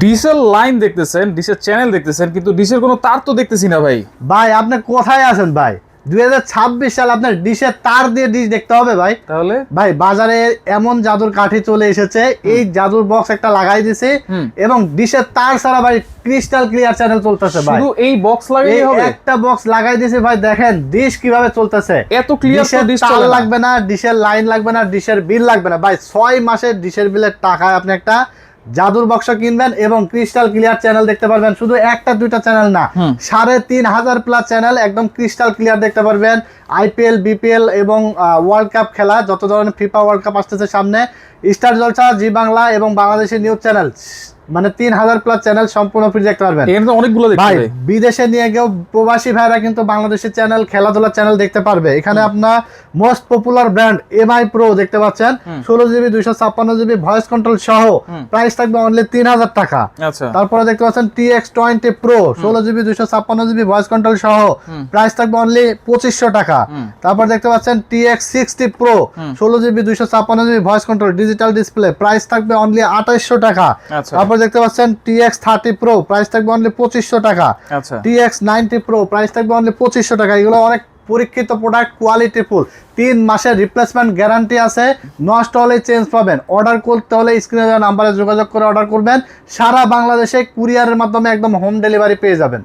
ডিশের line দেখতেছেন, ডিশের channel দেখতেছেন, কিন্তু ডিশের কোনো তার তো দেখতেছি না ভাই। ভাই আপনি কোথায় আছেন ভাই? 2026 সাল আপনার ডিশের তার দিয়ে ডিশ দেখতে হবে ভাই। তাহলে ভাই বাজারে এমন জাদুর কাঠি চলে এসেছে, এই জাদুর বক্স একটা লাগাই দিছে এবং ডিশের তার ছাড়া ভাই ক্রিস্টাল ক্লিয়ার চ্যানেল চলতেছে ভাই। শুধু এই বক্স লাগাই হবে? একটা বক্স লাগাই দিছে ভাই, দেখেন ডিশ কিভাবে চলতেছে। এত ক্লিয়ার তো ডিশ তার চলে না। লাগবে না, ডিশের লাইন লাগবে না, ডিশের বিল লাগবে না ভাই। 6 মাসের ডিশের বিলের টাকায় আপনি একটা জাদুর বক্স কিনবেন এবং ক্রিস্টাল ক্লিয়ার চ্যানেল দেখতে পারবেন। শুধু একটা দুইটা চ্যানেল না, 3500 প্লাস চ্যানেল একদম ক্রিস্টাল ক্লিয়ার দেখতে পারবেন। আইপিএল, বিপিএল এবং ওয়ার্ল্ড কাপ খেলা, যত ধরনের ফিফা ওয়ার্ল্ড কাপ আসতেছে সামনে, স্টার জলসা, জি বাংলা এবং বাংলাদেশের নিউজ চ্যানেল, মানে 3000 প্লাস চ্যানেল সম্পূর্ণ ফ্রি দেখতে পারবেন। এখানে তো অনেকগুলো দেখতে ভাই পাবে। বিদেশে নিয়ে গিয়েও প্রবাসী ভাইরা কিন্তু বাংলাদেশের চ্যানেল, খেলাধুলার চ্যানেল দেখতে পারবে। এখানে আপনার most popular brand MI pro দেখতে পাচ্ছেন, 16GB 256GB ভয়েস কন্ট্রোল সহ, প্রাইস থাকবে অনলি 3000 টাকা। আচ্ছা, তারপরে দেখতে পাচ্ছেন TX20 Pro 16GB 256GB voice control সহ, প্রাইস থাকবে অনলি 2500 টাকা। তারপর দেখতে পাচ্ছেন TX60 Pro 16GB 256GB voice control digital display, price থাকবে অনলি 2800 টাকা। আচ্ছা, তারপর দেখতে পাচ্ছেন TX30 Pro, প্রাইস থাকবে অনলি 2500 টাকা। আচ্ছা। TX90 Pro, প্রাইস থাকবে অনলি 2500 টাকা। এগুলো অনেক পরীক্ষিত প্রোডাক্ট, কোয়ালিটি ফুল, 3 মাসের রিপ্লেসমেন্ট গ্যারান্টি আছে, নষ্ট হলে চেঞ্জ পাবেন। অর্ডার করতে হলে স্ক্রিনে দেওয়া নাম্বারে যোগাযোগ করে অর্ডার করবেন। সারা বাংলাদেশে কুরিয়ারের মাধ্যমে একদম হোম ডেলিভারি পেয়ে যাবেন।